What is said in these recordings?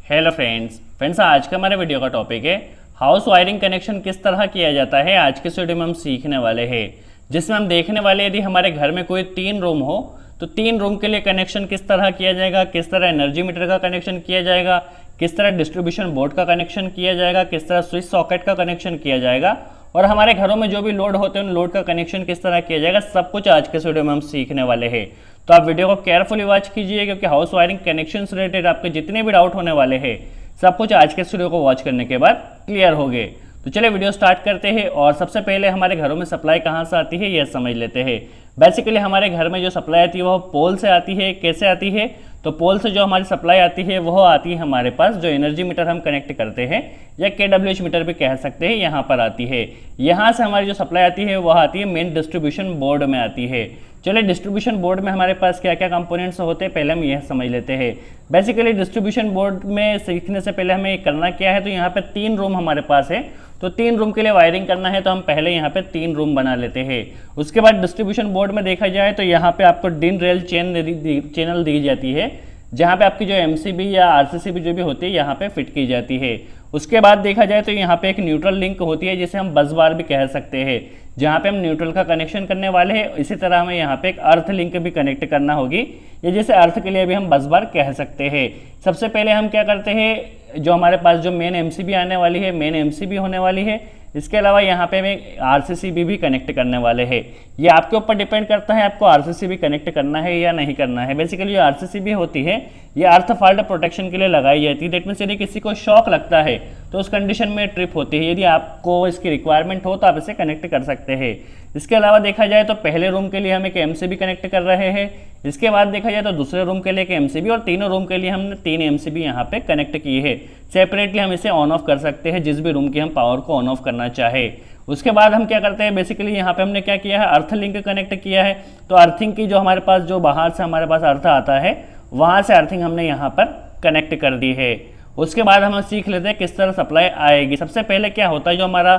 Hello friends आज का हमारे वीडियो का टॉपिक है हाउस वायरिंग कनेक्शन किस तरह किया जाता है। आज के वीडियो में हम सीखने वाले हैं, जिसमें हम देखने वाले यदि हमारे घर में कोई 3 रूम हो तो 3 रूम के लिए कनेक्शन किस तरह किया जाएगा, किस तरह एनर्जी मीटर का कनेक्शन किया जाएगा, किस तरह डिस्ट्रीब्यूशन बोर्ड का कनेक्शन किया जाएगा, किस तरह स्विच सॉकेट का कनेक्शन किया जाएगा और हमारे घरों में जो भी लोड होते हैं उन लोड का कनेक्शन किस तरह किया जाएगा, सब कुछ आज के वीडियो में हम सीखने वाले हैं। तो आप वीडियो को केयरफुली वॉच कीजिए, क्योंकि हाउस वायरिंग कनेक्शन से रिलेटेड आपके जितने भी डाउट होने वाले हैं सब कुछ आज के वीडियो को वॉच करने के बाद क्लियर हो गए। तो चलिए वीडियो स्टार्ट करते हैं। और सबसे पहले हमारे घरों में सप्लाई कहाँ से आती है यह समझ लेते हैं। बेसिकली हमारे घर में जो सप्लाई आती है वह पोल से आती है। कैसे आती है? तो पोल से जो हमारी सप्लाई आती है वह आती है हमारे पास जो एनर्जी मीटर हम कनेक्ट करते हैं या KWH मीटर भी कह सकते हैं, यहाँ पर आती है। यहाँ से हमारी जो सप्लाई आती है वह आती है मेन डिस्ट्रीब्यूशन बोर्ड में आती है। चलिए डिस्ट्रीब्यूशन बोर्ड में हमारे पास क्या क्या कंपोनेंट्स होते हैं पहले हम यह समझ लेते हैं। बेसिकली डिस्ट्रीब्यूशन बोर्ड में सीखने से पहले हमें करना क्या है, तो यहाँ पे 3 रूम हमारे पास है, तो 3 रूम के लिए वायरिंग करना है तो हम पहले यहाँ पे 3 रूम बना लेते हैं। उसके बाद डिस्ट्रीब्यूशन बोर्ड में देखा जाए तो यहाँ पे आपको डिन रेल चैनल दी जाती है, जहाँ पे आपकी जो MCB या RCCB जो भी होती है यहाँ पे फिट की जाती है। उसके बाद देखा जाए तो यहाँ पे एक न्यूट्रल लिंक होती है जिसे हम बस बार भी कह सकते हैं, जहाँ पे हम न्यूट्रल का कनेक्शन करने वाले हैं। इसी तरह हमें यहाँ पे एक अर्थ लिंक भी कनेक्ट करना होगी, ये जैसे अर्थ के लिए भी हम बस बार कह सकते हैं। सबसे पहले हम क्या करते हैं, जो हमारे पास जो मेन MCB आने वाली है, मेन MCB होने वाली है। इसके अलावा यहाँ पे हमें RCCB भी कनेक्ट करने वाले हैं। ये आपके ऊपर डिपेंड करता है आपको RCCB कनेक्ट करना है या नहीं करना है। बेसिकली जो RCCB होती है ये अर्थ फॉल्ट प्रोटेक्शन के लिए लगाई जाती है। दैट मीन्स यदि किसी को शॉक लगता है तो उस कंडीशन में ट्रिप होती है। यदि आपको इसकी रिक्वायरमेंट हो तो आप इसे कनेक्ट कर सकते हैं। इसके अलावा देखा जाए तो पहले रूम के लिए हम एक MCB कनेक्ट कर रहे हैं। इसके बाद देखा जाए तो दूसरे रूम के लिए एक MCB और तीनों रूम के लिए हमने 3 MCB यहाँ पे कनेक्ट किए हैं। सेपरेटली हम इसे ऑन ऑफ कर सकते हैं जिस भी रूम की हम पावर को ऑन ऑफ करना चाहे। उसके बाद हम क्या करते हैं, बेसिकली यहाँ पे हमने क्या किया है, अर्थ लिंक कनेक्ट किया है। तो अर्थिंग की जो हमारे पास जो बाहर से हमारे पास अर्थ आता है वहाँ से अर्थिंग हमने यहाँ पर कनेक्ट कर दी है। उसके बाद हम सीख लेते हैं किस तरह सप्लाई आएगी। सबसे पहले क्या होता है, जो हमारा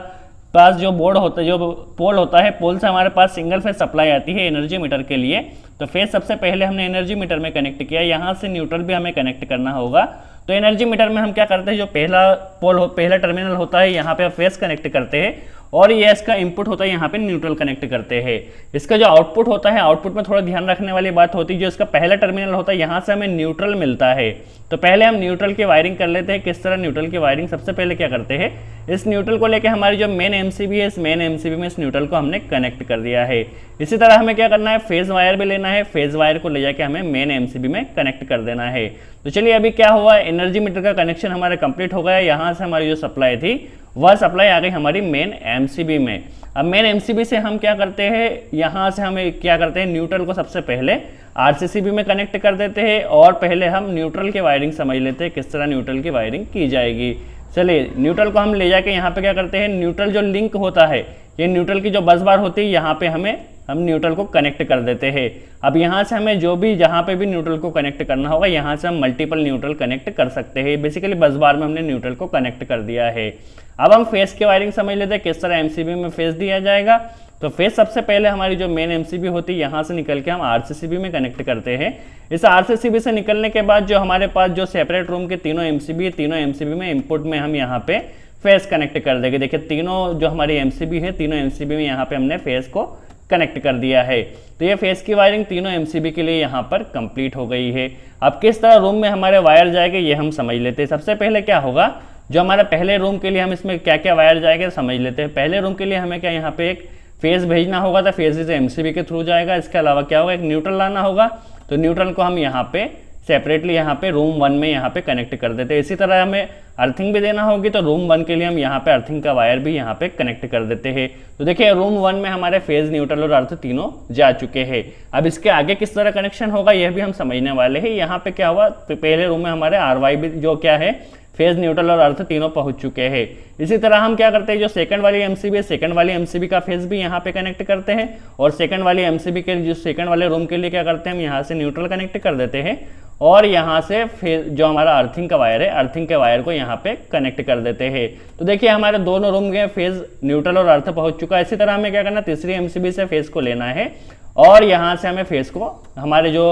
पास जो बोर्ड होता है, जो पोल होता है, पोल से हमारे पास सिंगल फेज सप्लाई आती है एनर्जी मीटर के लिए। तो फेज सबसे पहले हमने एनर्जी मीटर में कनेक्ट किया, यहाँ से न्यूट्रल भी हमें कनेक्ट करना होगा। तो एनर्जी मीटर में हम क्या करते हैं, जो पहला टर्मिनल होता है यहाँ पे फेज कनेक्ट करते हैं और ये इसका इनपुट होता है, यहाँ पे न्यूट्रल कनेक्ट करते हैं। इसका जो आउटपुट होता है, आउटपुट में थोड़ा ध्यान रखने वाली बात होती है, जो इसका पहला टर्मिनल होता है यहाँ से हमें न्यूट्रल मिलता है। तो पहले हम न्यूट्रल की वायरिंग कर लेते हैं। किस तरह न्यूट्रल की वायरिंग, सबसे पहले क्या करते हैं, इस न्यूट्रल को लेकर हमारी जो मेन MCB है, इस मेन MCB में इस न्यूट्रल को हमने कनेक्ट कर दिया है। इसी तरह हमें क्या करना है, फेज वायर भी लेना है। फेज वायर को ले जाके हमें मेन MCB में कनेक्ट कर देना है। तो चलिए अभी क्या हुआ, एनर्जी मीटर का कनेक्शन हमारा कंप्लीट हो गया। यहाँ से हमारी जो सप्लाई थी वह सप्लाई आ गई हमारी मेन MCB में। अब मेन MCB से हम क्या करते हैं, यहाँ से हमें क्या करते हैं, न्यूट्रल को सबसे पहले RCCB में कनेक्ट कर देते हैं और पहले हम न्यूट्रल की वायरिंग समझ लेते हैं किस तरह न्यूट्रल की वायरिंग की जाएगी। चलिए न्यूट्रल को हम ले जाके यहाँ पे क्या करते हैं, न्यूट्रल जो लिंक होता है, ये न्यूट्रल की जो बस बार होती है यहाँ पे हम न्यूट्रल को कनेक्ट कर देते हैं। अब यहाँ से हमें जो भी जहाँ पे भी न्यूट्रल को कनेक्ट करना होगा, यहाँ से हम मल्टीपल न्यूट्रल कनेक्ट कर सकते हैं। बेसिकली बस बार में हमने न्यूट्रल को कनेक्ट कर दिया है। अब हम फेस की वायरिंग समझ लेते हैं किस तरह MCB में फेस दिया जाएगा। तो फेस सबसे पहले हमारी जो मेन MCB होती है यहाँ से निकल के हम RCCB में कनेक्ट करते हैं। इस RCCB से निकलने के बाद जो हमारे पास जो सेपरेट रूम के तीनों MCB है, तीनों MCB में इनपुट में हम यहाँ पे फेस कनेक्ट कर देंगे। देखिए तीनों जो हमारी MCB है, तीनों MCB में यहाँ पे हमने फेस को कनेक्ट कर दिया है। तो ये फेस की वायरिंग तीनों MCB के लिए यहाँ पर कंप्लीट हो गई है। अब किस तरह रूम में हमारे वायर जाएंगे ये हम समझ लेते हैं। सबसे पहले क्या होगा, जो हमारे पहले रूम के लिए हम इसमें क्या क्या वायर जाएंगे समझ लेते हैं। पहले रूम के लिए हमें क्या यहाँ पे एक फेज भेजना होगा, तो फेज से MCB के थ्रू जाएगा। इसके अलावा क्या होगा, एक न्यूट्रल लाना होगा, तो न्यूट्रल को हम यहाँ पे सेपरेटली यहाँ पे रूम 1 में यहाँ पे कनेक्ट कर देते हैं। इसी तरह हमें अर्थिंग भी देना होगी, तो रूम 1 के लिए हम यहाँ पे अर्थिंग का वायर भी यहाँ पे कनेक्ट कर देते हैं। तो देखिए रूम 1 में हमारे फेज, न्यूट्रल और अर्थ तीनों जा चुके हैं। अब इसके आगे किस तरह कनेक्शन होगा यह भी हम समझने वाले हैं। यहाँ पे क्या हुआ, पहले रूम में हमारे RY भी जो क्या है, फेज, न्यूट्रल और अर्थ तीनों पहुंच चुके हैं। इसी तरह हम क्या करते हैं, जो सेकंड वाली MCB है, सेकंड वाली MCB का फेज भी यहाँ पे कनेक्ट करते हैं और सेकंड वाली MCB के जो सेकंड वाले रूम के लिए क्या करते हैं, हम यहाँ से न्यूट्रल कनेक्ट कर देते हैं और यहाँ से फेज जो हमारा अर्थिंग का वायर है, अर्थिंग के वायर को यहाँ पे कनेक्ट कर देते हैं। तो देखिए हमारे दोनों रूम के फेज, न्यूट्रल और अर्थ पहुंच चुका है। इसी तरह हमें क्या करना, तीसरी MCB से फेज को लेना है और यहाँ से हमें फेज को हमारे जो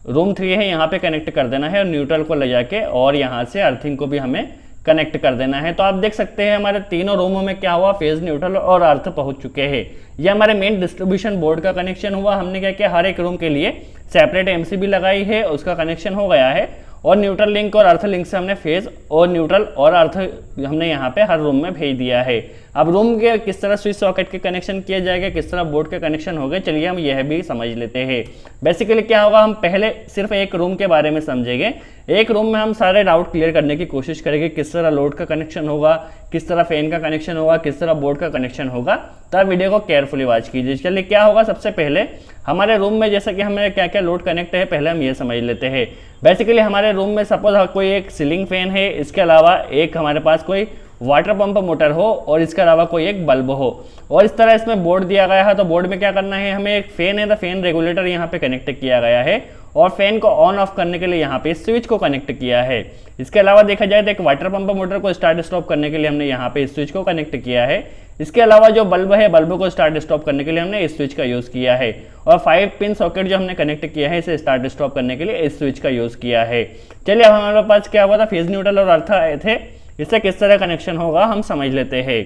रूम 3 है यहाँ पे कनेक्ट कर देना है और न्यूट्रल को ले जाके और यहाँ से अर्थिंग को भी हमें कनेक्ट कर देना है। तो आप देख सकते हैं हमारे तीनों रूमों में क्या हुआ, फेज, न्यूट्रल और अर्थ पहुंच चुके हैं। ये हमारे मेन डिस्ट्रीब्यूशन बोर्ड का कनेक्शन हुआ। हमने क्या किया, हर एक रूम के लिए सेपरेट एमसीबी लगाई है, उसका कनेक्शन हो गया है और न्यूट्रल लिंक और अर्थ लिंक से हमने फेज और न्यूट्रल और अर्थ हमने यहाँ पे हर रूम में भेज दिया है। अब रूम के किस तरह स्विच सॉकेट के कनेक्शन किया जाएगा, किस तरह बोर्ड के कनेक्शन हो गए, चलिए हम यह भी समझ लेते हैं। बेसिकली क्या होगा, हम पहले सिर्फ एक रूम के बारे में समझेंगे। एक रूम में हम सारे डाउट क्लियर करने की कोशिश करेंगे, किस तरह लोड का कनेक्शन होगा, किस तरह फैन का कनेक्शन होगा, किस तरह बोर्ड का कनेक्शन होगा। तो आप वीडियो को केयरफुली वॉच कीजिए। चलिए क्या होगा, सबसे पहले हमारे रूम में जैसे कि हमें क्या क्या लोड कनेक्ट है पहले हम ये समझ लेते हैं। बेसिकली हमारे रूम में सपोज कोई एक सीलिंग फैन है, इसके अलावा एक हमारे पास कोई वाटर पंप मोटर हो और इसके अलावा कोई एक बल्ब हो और इस तरह इसमें बोर्ड दिया गया है। तो बोर्ड में क्या करना है, हमें एक फैन है तो फैन रेगुलेटर यहाँ पे कनेक्ट किया गया है और फैन को ऑन ऑफ करने के लिए यहाँ पे स्विच को कनेक्ट किया है। इसके अलावा देखा जाए तो एक वाटर पंप मोटर को स्टार्ट स्टॉप करने के लिए हमने यहाँ पे स्विच को कनेक्ट किया है। इसके अलावा जो बल्ब है, बल्ब को स्टार्ट स्टॉप करने के लिए हमने इस स्विच का यूज़ किया है और 5 पिन सॉकेट जो हमने कनेक्ट किया है इसे स्टार्ट स्टॉप करने के लिए इस स्विच का यूज़ किया है। चलिए अब हमारे पास क्या हुआ था, फेज, न्यूट्रल और अर्थ आए थे, इससे किस तरह कनेक्शन होगा हम समझ लेते हैं।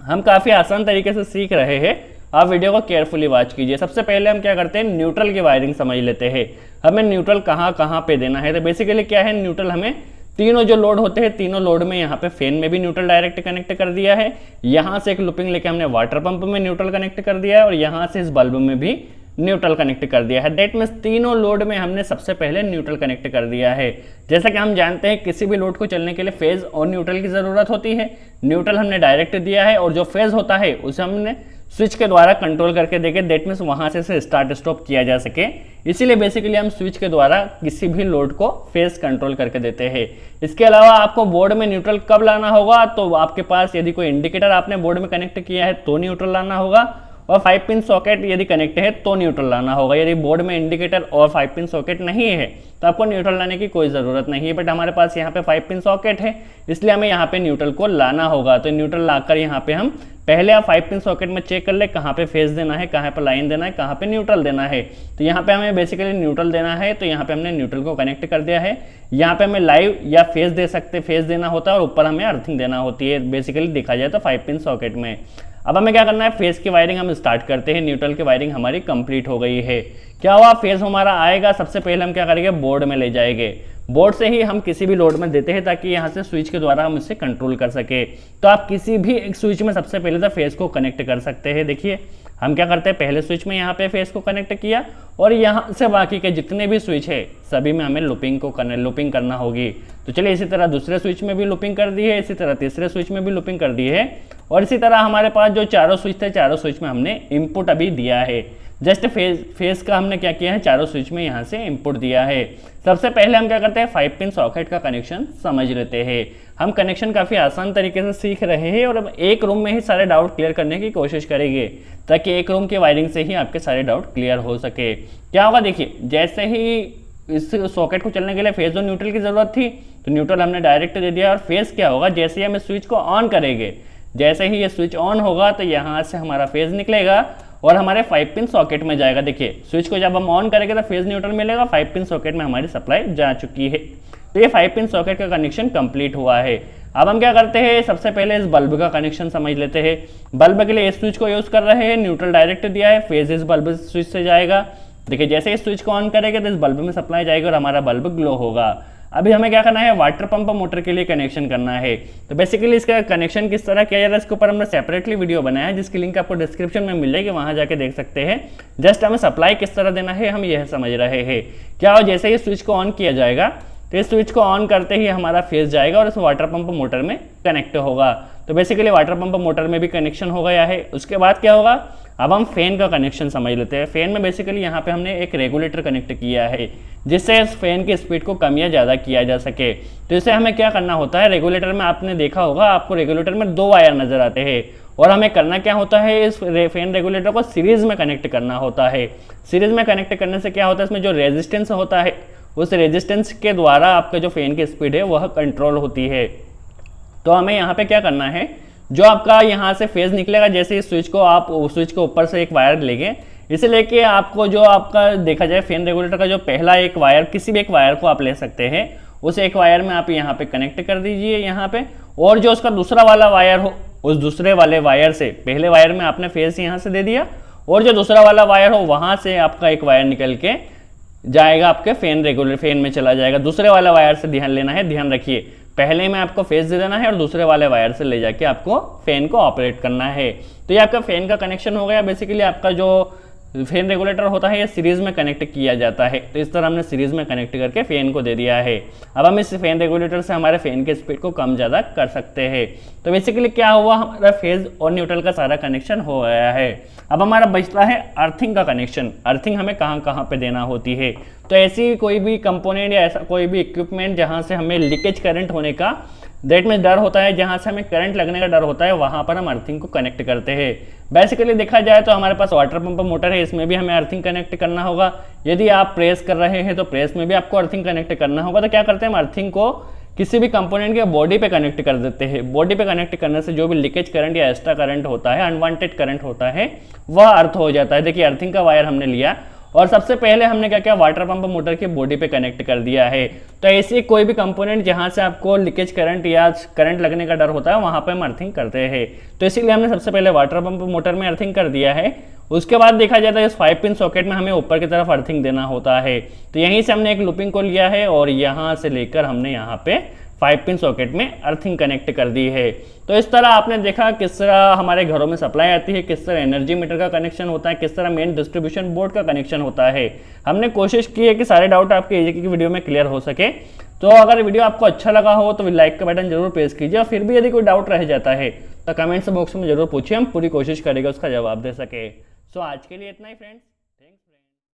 हम काफ़ी आसान तरीके से सीख रहे हैं, आप वीडियो को केयरफुली वॉच कीजिए। सबसे पहले हम क्या करते हैं, न्यूट्रल की वायरिंग समझ लेते हैं। हमें न्यूट्रल कहाँ कहाँ पे देना है। तो बेसिकली क्या है, न्यूट्रल हमें तीनों जो लोड होते हैं तीनों लोड में यहाँ पे फैन में भी न्यूट्रल डायरेक्ट कनेक्ट कर दिया है। यहाँ से एक लूपिंग लेके हमने वाटर पंप में न्यूट्रल कनेक्ट कर दिया है और यहाँ से इस बल्ब में भी न्यूट्रल कनेक्ट कर दिया है। दैट मीन्स तीनों लोड में हमने सबसे पहले न्यूट्रल कनेक्ट कर दिया है। जैसा कि हम जानते हैं किसी भी लोड को चलने के लिए फेज और न्यूट्रल की ज़रूरत होती है। न्यूट्रल हमने डायरेक्ट दिया है और जो फेज होता है उसे हमने स्विच के द्वारा कंट्रोल करके देखे, दैट मीन्स वहाँ से स्टार्ट स्टॉप किया जा सके। इसीलिए बेसिकली हम स्विच के द्वारा किसी भी लोड को फेज कंट्रोल करके देते हैं। इसके अलावा आपको बोर्ड में न्यूट्रल कब लाना होगा, तो आपके पास यदि कोई इंडिकेटर आपने बोर्ड में कनेक्ट किया है तो न्यूट्रल लाना होगा और 5 पिन सॉकेट यदि कनेक्ट है तो न्यूट्रल लाना होगा। यदि बोर्ड में इंडिकेटर और 5 पिन सॉकेट नहीं है तो आपको न्यूट्रल लाने की कोई ज़रूरत नहीं है, बट हमारे पास यहाँ पे 5 पिन सॉकेट है इसलिए हमें यहाँ पे न्यूट्रल को लाना होगा। तो न्यूट्रल लाकर यहाँ पे हम पहले आप 5 पिन सॉकेट में चेक कर ले कहाँ पे फेज देना है, कहाँ पे लाइन देना है, कहाँ पे न्यूट्रल देना है। तो यहाँ पे हमें बेसिकली न्यूट्रल देना है, तो यहाँ पे हमने न्यूट्रल को कनेक्ट कर दिया है। यहाँ पे हमें लाइव या फेज दे सकते, फेज देना होता है और ऊपर हमें अर्थिंग देना होती है। बेसिकली देखा जाए तो 5 पिन सॉकेट में। अब हमें क्या करना है, फेज की वायरिंग हम स्टार्ट करते हैं। न्यूट्रल की वायरिंग हमारी कंप्लीट हो गई है। क्या हुआ, फेज हमारा आएगा, सबसे पहले हम क्या करेंगे, बोर्ड में ले जाएंगे। बोर्ड से ही हम किसी भी लोड में देते हैं ताकि यहाँ से स्विच के द्वारा हम इसे कंट्रोल कर सके। तो आप किसी भी एक स्विच में सबसे पहले तो फेज को कनेक्ट कर सकते हैं। देखिए हम क्या करते हैं, पहले स्विच में यहाँ पे फेज को कनेक्ट किया और यहाँ से बाकी के जितने भी स्विच है सभी में हमें लूपिंग करना होगी। तो चलिए इसी तरह दूसरे स्विच में भी लूपिंग कर दी है, इसी तरह तीसरे स्विच में भी लूपिंग कर दी है और इसी तरह हमारे पास जो चारों स्विच थे चारों स्विच में हमने इनपुट अभी दिया है। जस्ट फेज का हमने क्या किया है, चारों स्विच में यहाँ से इनपुट दिया है। सबसे पहले हम क्या करते हैं, 5 पिन सॉकेट का कनेक्शन समझ लेते हैं। हम कनेक्शन काफ़ी आसान तरीके से सीख रहे हैं और अब एक रूम में ही सारे डाउट क्लियर करने की कोशिश करेंगे ताकि एक रूम की वायरिंग से ही आपके सारे डाउट क्लियर हो सके। क्या होगा, देखिए जैसे ही इस सॉकेट को चलने के लिए फेज और न्यूट्रल की ज़रूरत थी तो न्यूट्रल हमने डायरेक्ट दे दिया और फेज क्या होगा, जैसे ही हम इस स्विच को ऑन करेंगे, जैसे ही ये स्विच ऑन होगा तो यहाँ से हमारा फेज निकलेगा और हमारे 5 पिन सॉकेट में जाएगा। देखिए स्विच को जब हम ऑन करेंगे तो फेज न्यूट्रल मिलेगा, 5 पिन सॉकेट में हमारी सप्लाई जा चुकी है। तो ये 5 पिन सॉकेट का कनेक्शन कंप्लीट हुआ है। अब हम क्या करते हैं, सबसे पहले इस बल्ब का कनेक्शन समझ लेते हैं। बल्ब के लिए इस स्विच को यूज़ कर रहे हैं, न्यूट्रल डायरेक्ट दिया है, फेज इस बल्ब स्विच से जाएगा। देखिए जैसे इस स्विच को ऑन करेंगे तो इस बल्ब में सप्लाई जाएगी और हमारा बल्ब ग्लो होगा। अभी हमें क्या करना है, वाटर पंप मोटर के लिए कनेक्शन करना है। तो बेसिकली इसका कनेक्शन किस तरह किया जा रहा है, इसके ऊपर हमने सेपरेटली वीडियो बनाया है जिसकी लिंक आपको डिस्क्रिप्शन में मिल जाएगी, वहां जाके देख सकते हैं। जस्ट हमें सप्लाई किस तरह देना है हम यह समझ रहे हैं। क्या हो, जैसे ही स्विच को ऑन किया जाएगा तो इस स्विच को ऑन करते ही हमारा फेज जाएगा और इस वाटर पंप मोटर में कनेक्ट होगा। तो बेसिकली वाटर पंप मोटर में भी कनेक्शन हो गया है। उसके बाद क्या होगा, अब हम फैन का कनेक्शन समझ लेते हैं। फैन में बेसिकली यहाँ पे हमने एक रेगुलेटर कनेक्ट किया है जिससे इस फैन की स्पीड को कम या ज़्यादा किया जा सके। तो इसे हमें क्या करना होता है, रेगुलेटर में आपने देखा होगा आपको रेगुलेटर में 2 वायर नजर आते हैं और हमें करना क्या होता है, इस फैन रेगुलेटर को सीरीज में कनेक्ट करना होता है। सीरीज में कनेक्ट करने से क्या होता है, इसमें जो रेजिस्टेंस होता है उस रेजिस्टेंस के द्वारा आपका जो फैन की स्पीड है वह कंट्रोल होती है। तो हमें यहाँ पे क्या करना है, जो आपका यहाँ से फेज निकलेगा, जैसे इस स्विच को आप स्विच के ऊपर से एक वायर लेंगे, इसे लेके आपको जो आपका देखा जाए फैन रेगुलेटर का जो पहला एक वायर, किसी भी एक वायर को आप ले सकते हैं, उस एक वायर में आप यहाँ पे कनेक्ट कर दीजिए यहाँ पे, और जो उसका दूसरा वाला वायर हो उस दूसरे वाले वायर से, पहले वायर में आपने फेस यहाँ से दे दिया और जो दूसरा वाला वायर हो वहाँ से आपका एक वायर निकल के जाएगा आपके फैन रेगुलेटर, फैन में चला जाएगा। दूसरे वाले वायर से ध्यान लेना है, ध्यान रखिए पहले में आपको फेस दे देना है और दूसरे वाले वायर से ले जाके आपको फैन को ऑपरेट करना है। तो ये आपका फैन का कनेक्शन हो गया। बेसिकली आपका जो फैन रेगुलेटर होता है ये सीरीज में कनेक्ट किया जाता है, तो इस तरह हमने सीरीज में कनेक्ट करके फैन को दे दिया है। अब हम इस फैन रेगुलेटर से हमारे फैन के स्पीड को कम ज़्यादा कर सकते हैं। तो बेसिकली क्या हुआ, हमारा फेज और न्यूट्रल का सारा कनेक्शन हो गया है। अब हमारा बचता है अर्थिंग का कनेक्शन। अर्थिंग हमें कहाँ कहाँ पे देना होती है, तो ऐसी कोई भी कंपोनेंट या ऐसा कोई भी इक्विपमेंट जहाँ से हमें लीकेज करंट होने का दैट में डर होता है, जहाँ से हमें करंट लगने का डर होता है, वहाँ पर हम अर्थिंग को कनेक्ट करते हैं। बेसिकली देखा जाए तो हमारे पास वाटर पंप मोटर है, इसमें भी हमें अर्थिंग कनेक्ट करना होगा। यदि आप प्रेस कर रहे हैं तो प्रेस में भी आपको अर्थिंग कनेक्ट करना होगा। तो क्या करते हैं, हम अर्थिंग को किसी भी कंपोनेंट के बॉडी पे कनेक्ट कर देते हैं। बॉडी पे कनेक्ट करने से जो भी लीकेज करंट या एक्स्ट्रा करंट होता है, अनवांटेड करंट होता है, वह अर्थ हो जाता है। देखिए अर्थिंग का वायर हमने लिया और सबसे पहले हमने क्या किया, वाटर पंप मोटर की बॉडी पे कनेक्ट कर दिया है। तो ऐसी कोई भी कंपोनेंट जहां से आपको लीकेज करंट या करंट लगने का डर होता है वहां पे हम अर्थिंग करते हैं। तो इसीलिए हमने सबसे पहले वाटर पंप मोटर में अर्थिंग कर दिया है। उसके बाद देखा जाता है इस 5 पिन सॉकेट में हमें ऊपर की तरफ अर्थिंग देना होता है। तो यहीं से हमने एक लूपिंग को लिया है और यहाँ से लेकर हमने यहाँ पे 5 पिन सॉकेट में अर्थिंग कनेक्ट कर दी है। तो इस तरह आपने देखा किस तरह हमारे घरों में सप्लाई आती है, किस तरह एनर्जी मीटर का कनेक्शन होता है, किस तरह मेन डिस्ट्रीब्यूशन बोर्ड का कनेक्शन होता है। हमने कोशिश की है कि सारे डाउट आपके एक एक वीडियो में क्लियर हो सके। तो अगर वीडियो आपको अच्छा लगा हो तो लाइक का बटन जरूर प्रेस कीजिए, और फिर भी यदि कोई डाउट रह जाता है तो कमेंट्स बॉक्स में जरूर पूछिए, हम पूरी कोशिश करेंगे उसका जवाब दे सके। सो आज के लिए इतना ही फ्रेंड्स।